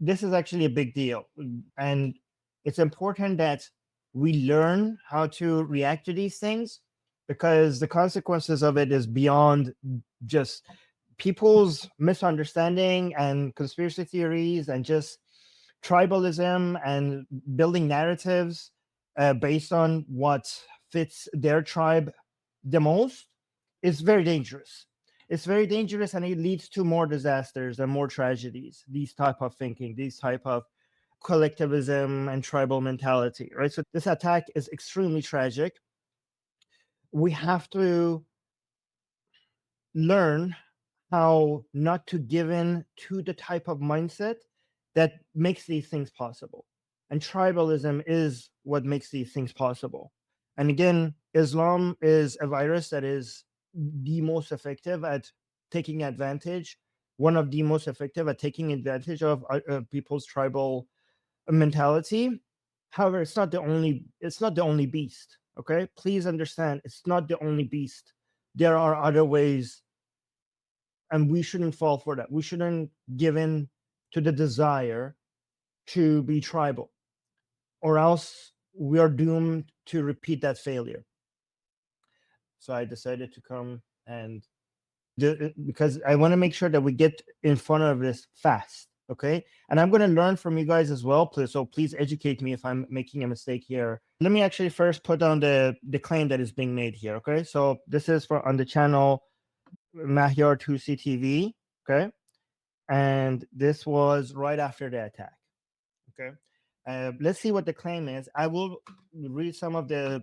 This is actually a big deal. And it's important that we learn how to react to these things, because the consequences of it is beyond just people's misunderstanding and conspiracy theories and just tribalism and building narratives based on what fits their tribe the most. Is very dangerous. It's very dangerous, and it leads to more disasters and more tragedies. These type of thinking, these type of collectivism and tribal mentality, right? So this attack is extremely tragic. We have to learn how not to give in to the type of mindset that makes these things possible. And tribalism is what makes these things possible. And again, Islam is a virus that is the most effective at taking advantage, one of the most effective at taking advantage of people's tribal mentality. However, it's not the only beast. Okay, please understand, it's not the only beast. There are other ways, and we shouldn't fall for that. We shouldn't give in to the desire to be tribal, or else we are doomed to repeat that failure. So I decided to come and because I want to make sure that we get in front of this fast. Okay, and I'm going to learn from you guys as well, please. So please educate me if I'm making a mistake here. Let me actually first put down the claim that is being made here. Okay, so this is for on the channel Mahyar 2CTV. Okay, and this was right after the attack. Okay, let's see what the claim is. I will read some of the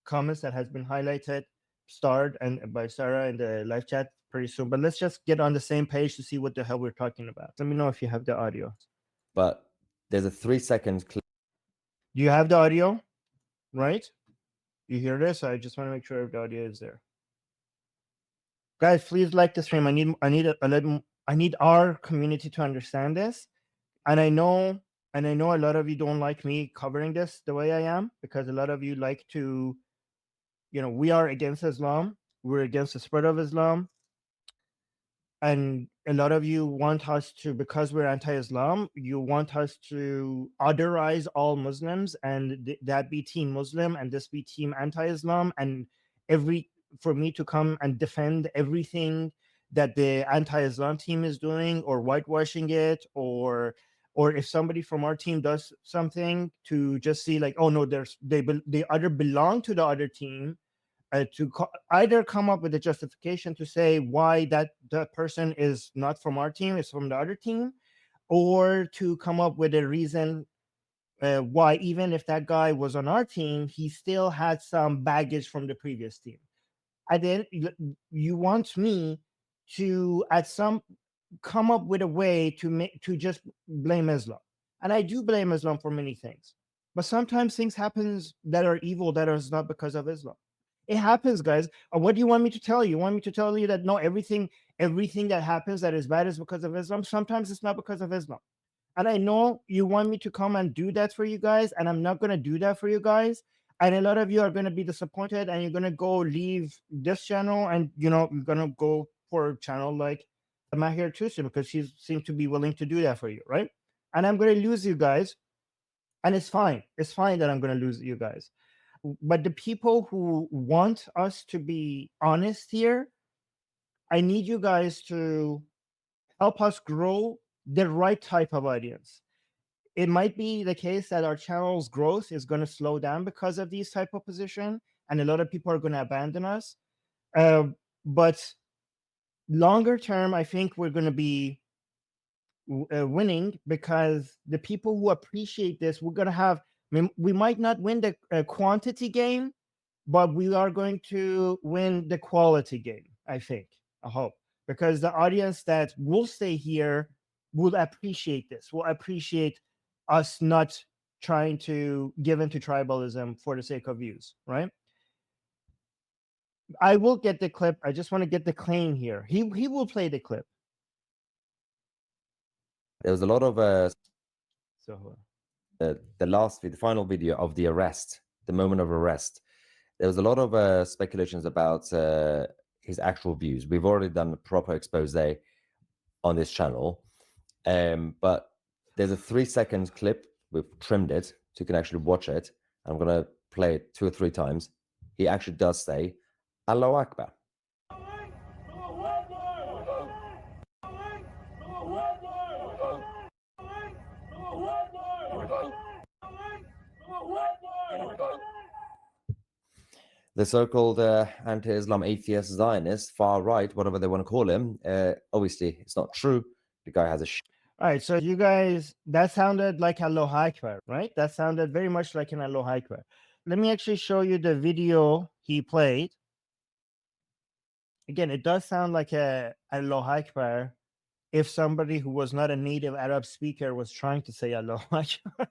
comments that has been highlighted, starred and by Sarah in the live chat pretty soon. But let's just get on the same page to see what the hell we're talking about. Let me know if you have the audio. But there's a 3-second clip. Do you have the audio? Right? You hear this? I just want to make sure the audio is there. Guys, please like the stream. I need our community to understand this. And I know a lot of you don't like me covering this the way I am, because a lot of you like to, we are against Islam. We're against the spread of Islam. And a lot of you want us to, because we're anti-Islam, you want us to otherize all Muslims, and that be team Muslim and this be team anti-Islam, and for me to come and defend everything that the anti-Islam team is doing, or whitewashing it, or if somebody from our team does something, to just see like, oh no, they either belong to the other team, to either come up with a justification to say why that person is not from our team, is from the other team, or to come up with a reason why, even if that guy was on our team, he still had some baggage from the previous team. And then you want me to come up with a way to just blame Islam. And I do blame Islam for many things, but sometimes things happen that are evil that is not because of Islam. It happens, guys. What do you want me to tell you? You want me to tell you that no, everything that happens that is bad is because of Islam? Sometimes it's not because of Islam. And I know you want me to come and do that for you guys, and I'm not going to do that for you guys. And a lot of you are going to be disappointed, and you're going to go leave this channel, and you're going to go for a channel like Mahir Tusin, because she seems to be willing to do that for you, right? And I'm going to lose you guys, and it's fine. It's fine that I'm going to lose you guys. But the people who want us to be honest here, I need you guys to help us grow the right type of audience. It might be the case that our channel's growth is going to slow down because of these type of position, and a lot of people are going to abandon us. But longer term, I think we're going to be winning, because the people who appreciate this, we're going to have, we might not win the quantity game, but we are going to win the quality game, I think. I hope, because the audience that will stay here will appreciate this, will appreciate us not trying to give into tribalism for the sake of views, right? I will get the clip. I just want to get the claim here. He will play the clip. There was a lot of the final video of the arrest, the moment of arrest. There was a lot of speculations about his actual views. We've already done a proper expose on this channel, but There's a 3-second clip. We've trimmed it so you can actually watch it. I'm going to play it 2 or 3 times. He actually does say, Allahu Akbar. The so-called anti-Islam atheist Zionist, far right, whatever they want to call him, obviously it's not true. The guy has a All right, so you guys, that sounded like Allahu Akbar, right? That sounded very much like an Allahu Akbar. Let me actually show you the video he played. Again, it does sound like a Allahu Akbar if somebody who was not a native Arab speaker was trying to say Allahu Akbar,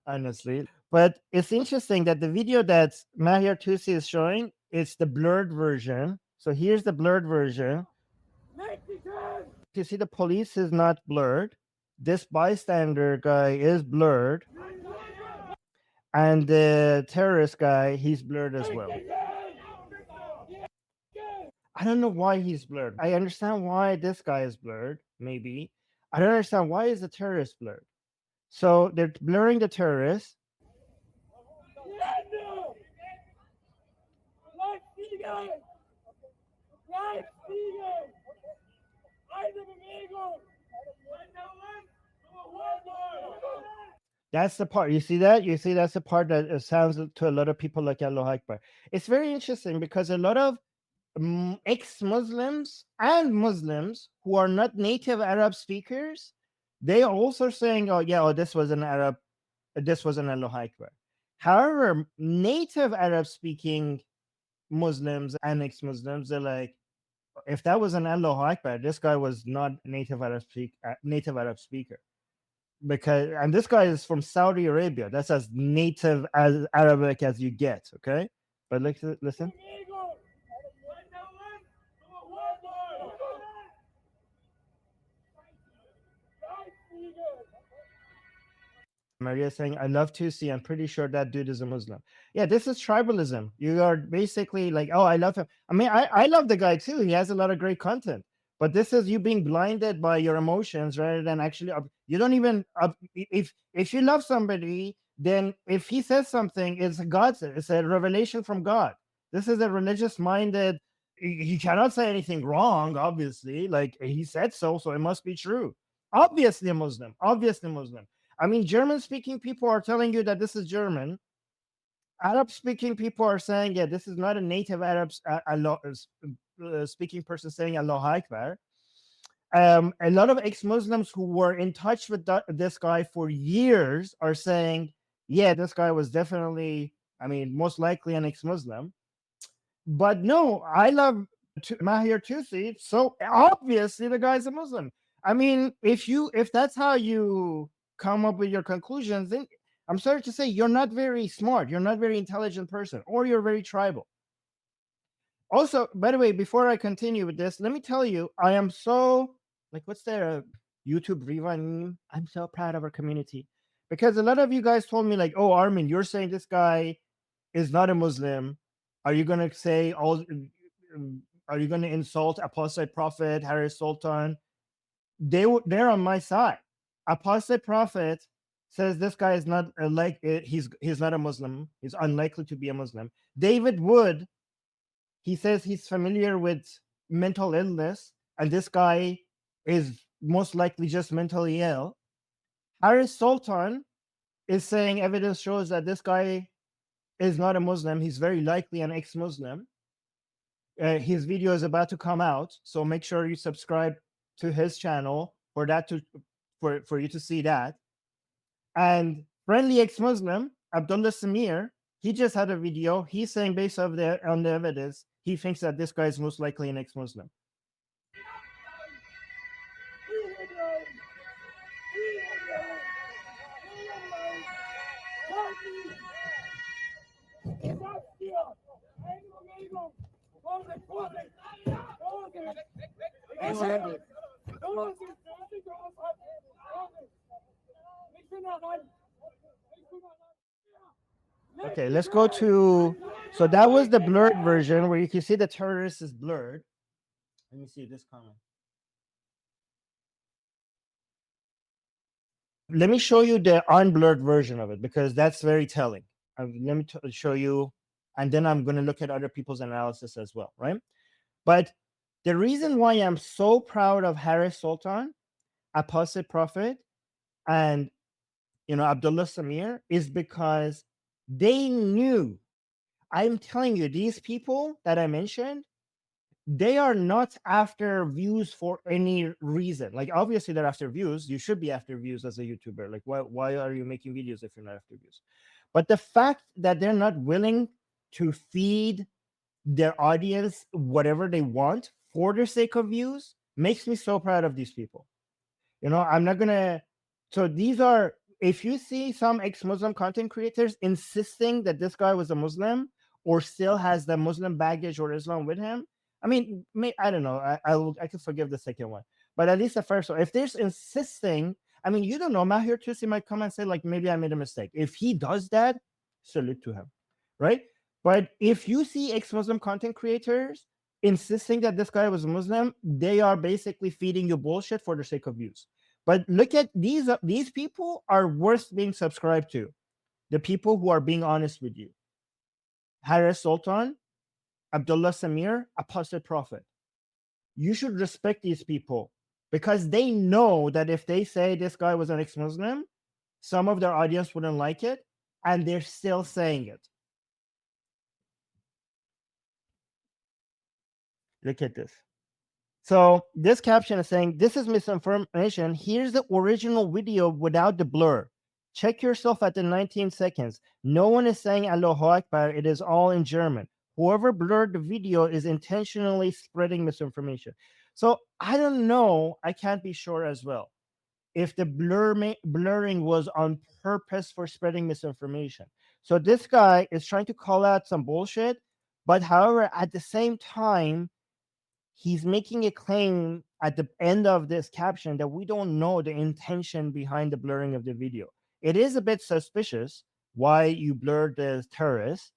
honestly. But it's interesting that the video that Mahir Tusi is showing, it's the blurred version. So here's the blurred version. You see the police is not blurred. This bystander guy is blurred. And the terrorist guy, he's blurred as well. I don't know why he's blurred. I understand why this guy is blurred, maybe. I don't understand why is the terrorist blurred. So they're blurring the terrorist. That's the part. You see that? You see that's the part that sounds to a lot of people like Allahu Akbar. It's very interesting because a lot of ex-Muslims and Muslims who are not native Arab speakers, they are also saying, oh yeah, this was an Arab, this was an Allahu Akbar. However, native Arab speaking Muslims and ex-Muslims, they're like, if that was an Allahu Akbar, this guy was not native Arab speaker. Because, and this guy is from Saudi Arabia. That's as native as Arabic as you get, okay? But listen. Maria saying, I love Tusi. I'm pretty sure that dude is a Muslim. Yeah, this is tribalism. You are basically like, oh, I love him. I mean, I love the guy too. He has a lot of great content. But this is you being blinded by your emotions rather than actually, you don't even, if you love somebody, then if he says something, it's God, it's a revelation from God. This is a religious minded, he cannot say anything wrong, obviously. Like he said so it must be true. Obviously a Muslim, obviously Muslim. I mean, German-speaking people are telling you that this is German. Arab-speaking people are saying, yeah, this is not a native Arab speaking person saying Allahu Akbar. A lot of ex-Muslims who were in touch with this guy for years are saying, yeah, this guy was definitely, I mean, most likely an ex-Muslim. But no, I love Mahir Tusi, so obviously the guy's a Muslim. I mean, if that's how you come up with your conclusions, then I'm sorry to say you're not very smart, you're not a very intelligent person, or you're very tribal. Also, by the way, before I continue with this, let me tell you, I am so, like, what's their YouTube rewind? I'm so proud of our community, because a lot of you guys told me like, oh, Armin, you're saying this guy is not a Muslim. Are you going to say all, are you going to insult apostate prophet Harris Sultan? They're on my side. Apostate prophet says this guy is not he's not a Muslim. He's unlikely to be a Muslim. David Wood, he says he's familiar with mental illness, and this guy is most likely just mentally ill. Harris Sultan is saying evidence shows that this guy is not a Muslim. He's very likely an ex-Muslim. His video is about to come out, so make sure you subscribe to his channel for that for you to see that. And friendly ex-Muslim Abdullah Samir, he just had a video. He's saying based on the evidence, he thinks that this guy is most likely an ex-Muslim. Okay, let's go to, so that was the blurred version where you can see the terrorist is blurred. Let me see this comment. Let me show you the unblurred version of it, because that's very telling. Let me show you, and then I'm going to look at other people's analysis as well, right? But the reason why I'm so proud of Harris Sultan, Apostle Prophet, and Abdullah Samir is because they knew. I'm telling you, these people that I mentioned, they are not after views for any reason. Like, obviously they're after views. You should be after views as a YouTuber. Like, why are you making videos if you're not after views? But the fact that they're not willing to feed their audience whatever they want for the sake of views makes me so proud of these people. I'm not gonna. So these are, if you see some ex-Muslim content creators insisting that this guy was a Muslim or still has the Muslim baggage or Islam with him, I mean, I don't know. I could forgive the second one, but at least the first one. If there's insisting, I mean, you don't know. Mahir Tusi might come and say, like, maybe I made a mistake. If he does that, salute to him, right? But if you see ex-Muslim content creators insisting that this guy was a Muslim, they are basically feeding you bullshit for the sake of views. But look at these people are worth being subscribed to. The people who are being honest with you. Harris Sultan, Abdullah Samir, Apostle Prophet. You should respect these people because they know that if they say this guy was an ex-Muslim, some of their audience wouldn't like it, and they're still saying it. Look at this. So this caption is saying, this is misinformation. Here's the original video without the blur. Check yourself at the 19 seconds. No one is saying Allahu Akbar. It is all in German. Whoever blurred the video is intentionally spreading misinformation. So I don't know. I can't be sure as well if the blurring was on purpose for spreading misinformation. So this guy is trying to call out some bullshit, but however, at the same time, he's making a claim at the end of this caption that we don't know the intention behind the blurring of the video. It is a bit suspicious why you blurred the terrorist,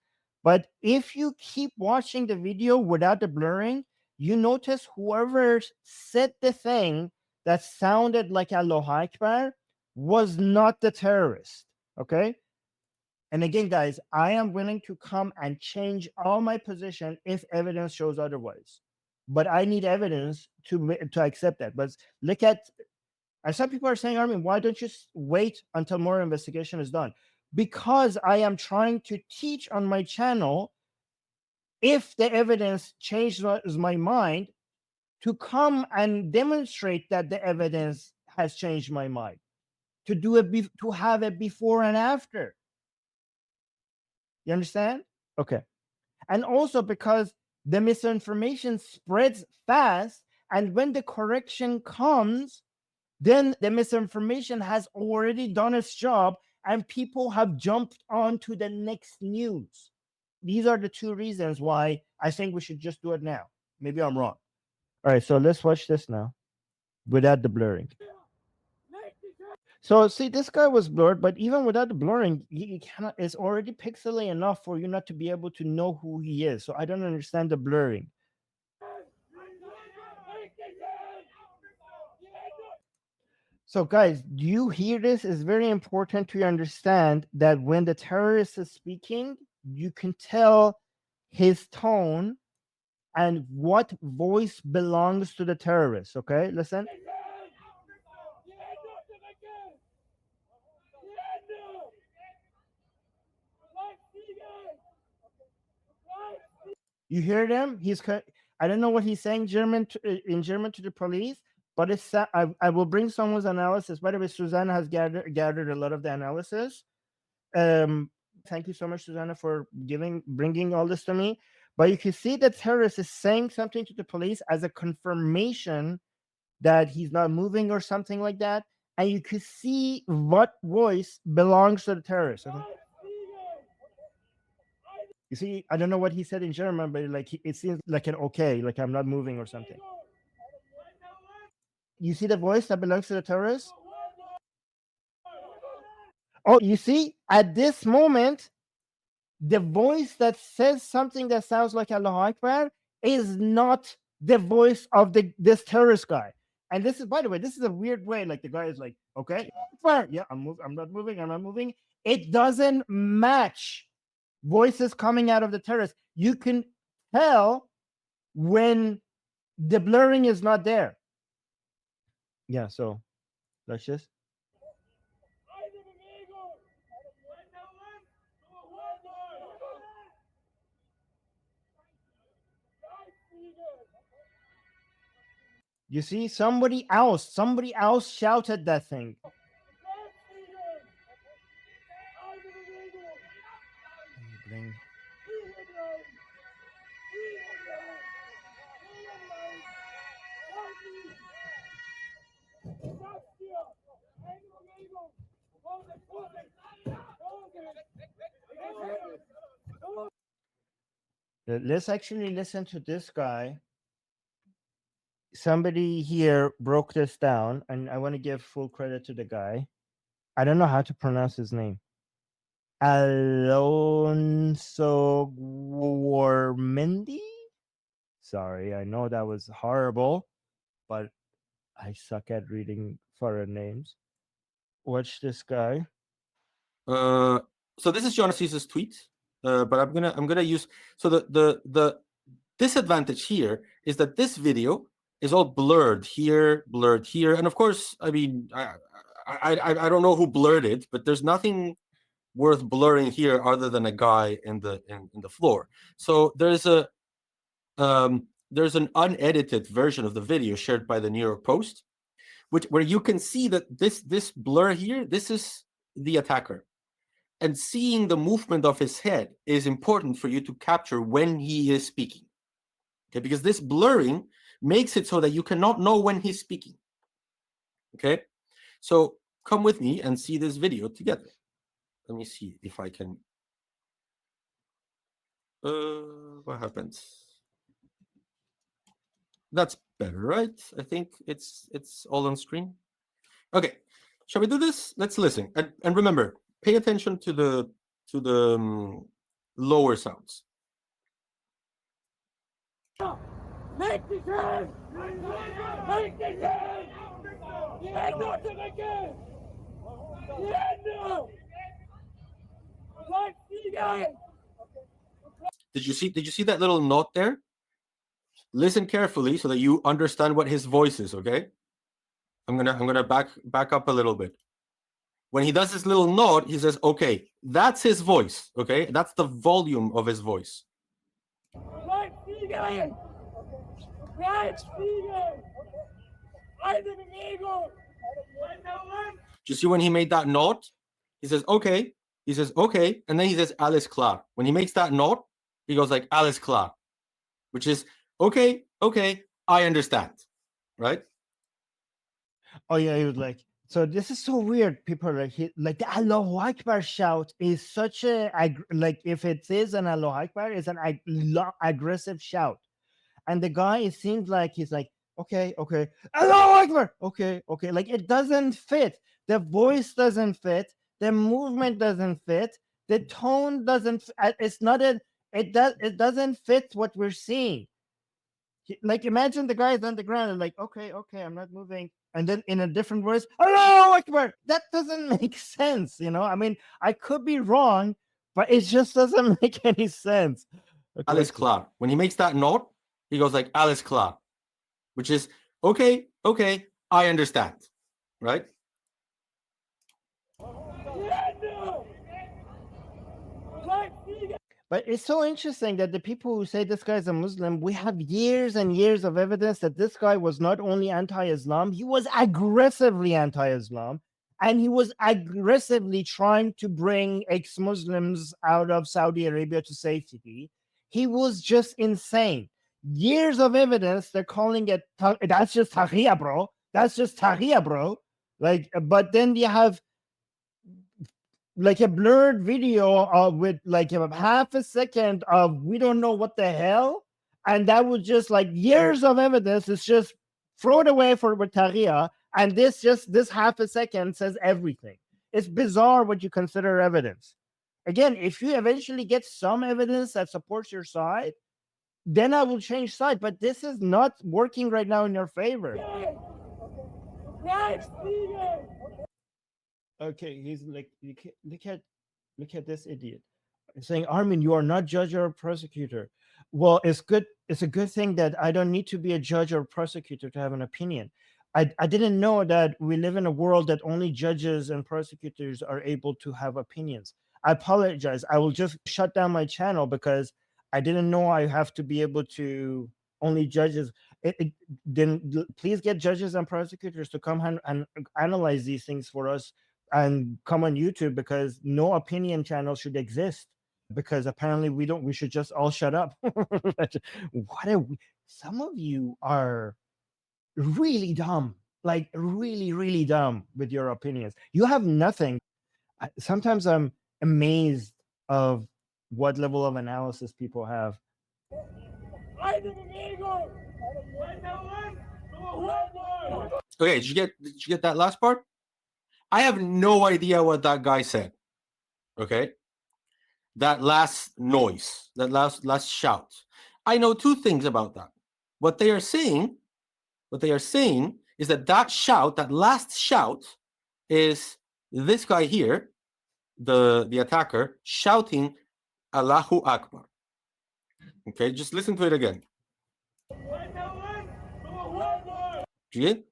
but if you keep watching the video without the blurring, you notice whoever said the thing that sounded like Allahu Akbar was not the terrorist. Okay? And again, guys, I am willing to come and change all my position if evidence shows otherwise. But I need evidence to accept that. But look at, and some people are saying, Armin, why don't you wait until more investigation is done? Because I am trying to teach on my channel, if the evidence changes my mind, to come and demonstrate that the evidence has changed my mind, to do it, to have it before and after. You understand? Okay. And also because the misinformation spreads fast, and when the correction comes, then the misinformation has already done its job and people have jumped on to the next news. These are the two reasons why I think we should just do it now. Maybe I'm wrong. All right, so let's watch this now without the blurring. So see, this guy was blurred, but even without the blurring, he cannot. It's already pixely enough for you not to be able to know who he is. So I don't understand the blurring. So guys, do you hear this? It's very important to understand that when the terrorist is speaking, you can tell his tone and what voice belongs to the terrorist. Okay, listen. You hear them? I don't know what he's saying in German to the police, but it's. I will bring someone's analysis. By the way, Susanna has gathered a lot of the analysis. Thank you so much, Susanna, for bringing all this to me. But you can see that terrorist is saying something to the police as a confirmation that he's not moving or something like that, and you can see what voice belongs to the terrorist. Okay? You see, I don't know what he said in German, but like it seems like an okay, like I'm not moving or something. You see the voice that belongs to the terrorist? Oh, you see, at this moment, the voice that says something that sounds like Allahu Akbar is not the voice of this terrorist guy. And this is, by the way, this is a weird way. Like the guy is like, okay, fire. Yeah, I'm not moving. It doesn't match voices coming out of the terrace. You can tell when the blurring is not there. Yeah, so let's just. You see, somebody else shouted that thing. Bring. Let's actually listen to this guy. Somebody here broke this down, and I want to give full credit to the guy. I don't know how to pronounce his name. Alonso Warmendi? Sorry, I know that was horrible, but I suck at reading foreign names. Watch this guy. So this is Jonas's tweet, but I'm gonna use, so the disadvantage here is that this video is all blurred here, and of course, I mean, I don't know who blurred it, but there's nothing worth blurring here other than a guy in the floor. So there's an unedited version of the video shared by the New York Post, where you can see that this blur here, this is the attacker. And seeing the movement of his head is important for you to capture when he is speaking. Okay, because this blurring makes it so that you cannot know when he's speaking. Okay, so come with me and see this video together. Let me see if I can. What happened? That's better, right? I think it's all on screen. Okay, shall we do this? Let's listen, and remember, pay attention to the lower sounds. Did you see that little note there? Listen carefully so that you understand what his voice is, okay? I'm gonna back up a little bit. When he does this little nod, he says, okay, that's his voice, okay? That's the volume of his voice. Do you see when he made that nod? He says, okay. He says, okay. And then he says, alles klar. When he makes that nod, he goes like, alles klar, which is, okay, I understand, right? Oh, yeah, he was like, so this is so weird. People are like the Allahu Akbar shout is such a, like if it is an Allahu Akbar, it's an aggressive shout. And the guy, it seems like he's like, okay, Allahu Akbar, okay. Like it doesn't fit. The voice doesn't fit. The movement doesn't fit. The tone doesn't, it's not it doesn't fit what we're seeing. Like imagine the guy is on the ground and like, okay, I'm not moving. And then in a different voice, Allahu Akbar. That doesn't make sense, you know? I mean, I could be wrong, but it just doesn't make any sense. Okay, alles klar. When he makes that note, he goes like, alles klar, which is, okay, I understand, right? But it's so interesting that the people who say this guy is a Muslim, we have years and years of evidence that this guy was not only anti-Islam, he was aggressively anti-Islam, and he was aggressively trying to bring ex-Muslims out of Saudi Arabia to safety. He was just insane. Years of evidence, they're calling it, that's just Tahriya, bro. That's just Tahriya, bro. Like, but then you have like a blurred video with like a half a second of we don't know what the hell, and that was just like years of evidence. It's just throw it away for Tahriya, and this half a second says everything. It's bizarre what you consider evidence. Again, if you eventually get some evidence that supports your side, then I will change side, but this is not working right now in your favor. Okay, he's like, look at this idiot. He's saying, Armin, you are not judge or prosecutor. Well, it's good. It's a good thing that I don't need to be a judge or prosecutor to have an opinion. I didn't know that we live in a world that only judges and prosecutors are able to have opinions. I apologize. I will just shut down my channel because I didn't know I have to be able to only judges. Then please get judges and prosecutors to come and analyze these things for us and come on YouTube, because no opinion channel should exist, because apparently we should just all shut up. What are we? Some of you are really dumb, like really, really dumb with your opinions. You have nothing. Sometimes I'm amazed of what level of analysis people have. Okay, did you get that last part? I have no idea what that guy said. Okay, that last noise, that last shout. I know two things about that. What they are saying is that shout, that last shout, is this guy here, the attacker, shouting Allahu Akbar. Okay, just listen to it again. Do you get?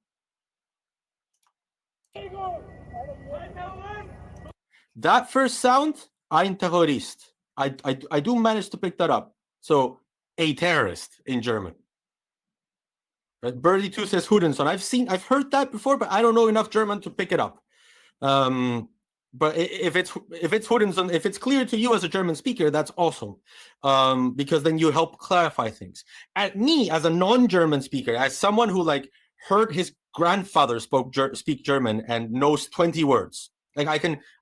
That first sound, ein Terrorist. I do manage to pick that up. So, a terrorist in German. Right? Birdie2 says Hudenson. I've heard that before, but I don't know enough German to pick it up. But if it's Hudenson, if it's clear to you as a German speaker, that's awesome, because then you help clarify things. At me, as a non-German speaker, as someone who like heard his grandfather speak German and knows 20 words, like I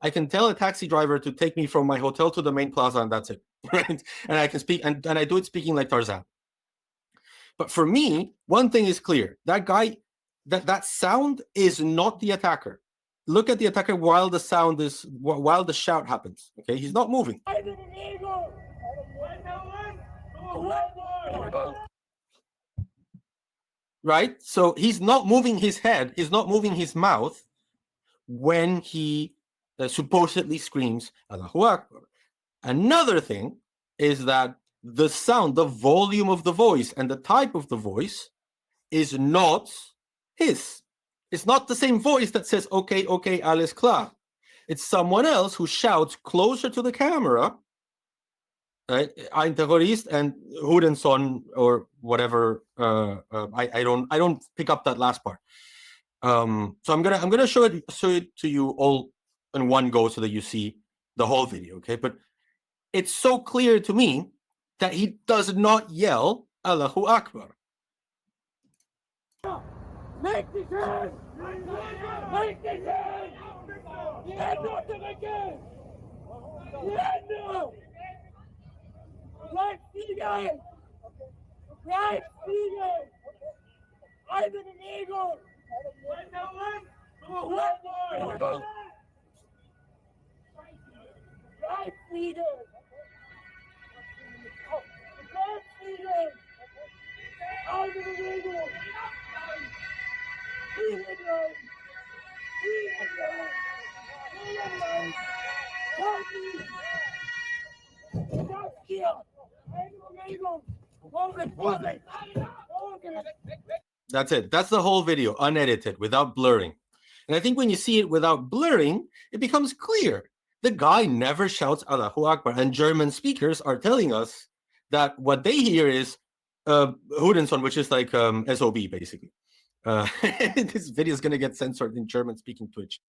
can tell a taxi driver to take me from my hotel to the main plaza, and that's it. Right? And I can speak, and I do it speaking like Tarzan. But for me, one thing is clear: that guy, that sound is not the attacker. Look at the attacker while the shout happens. Okay, he's not moving. Right? So he's not moving his head, he's not moving his mouth when he supposedly screams Allahu Akbar. Another thing is that the sound, the volume of the voice and the type of the voice is not his. It's not the same voice that says, okay, alles klar. It's someone else who shouts closer to the camera, right? Ein Terrorist and Hudenson or whatever. I don't pick up that last part. So I'm gonna show it to you all in one go so that you see the whole video, okay? But it's so clear to me that he does not yell Allahu Akbar. Make the turn! Make the turn! Stand up again! Stand up! Bleib stehen! Bleib stehen! Eine Bewegung! Bleib stehen! Bleib stehen! Eine Bewegung! That's it. That's the whole video, unedited, without blurring. And I think when you see it without blurring, it becomes clear. The guy never shouts Allahu Akbar. And German speakers are telling us that what they hear is Hudenson, which is like SOB, basically. This video is going to get censored in German-speaking Twitch.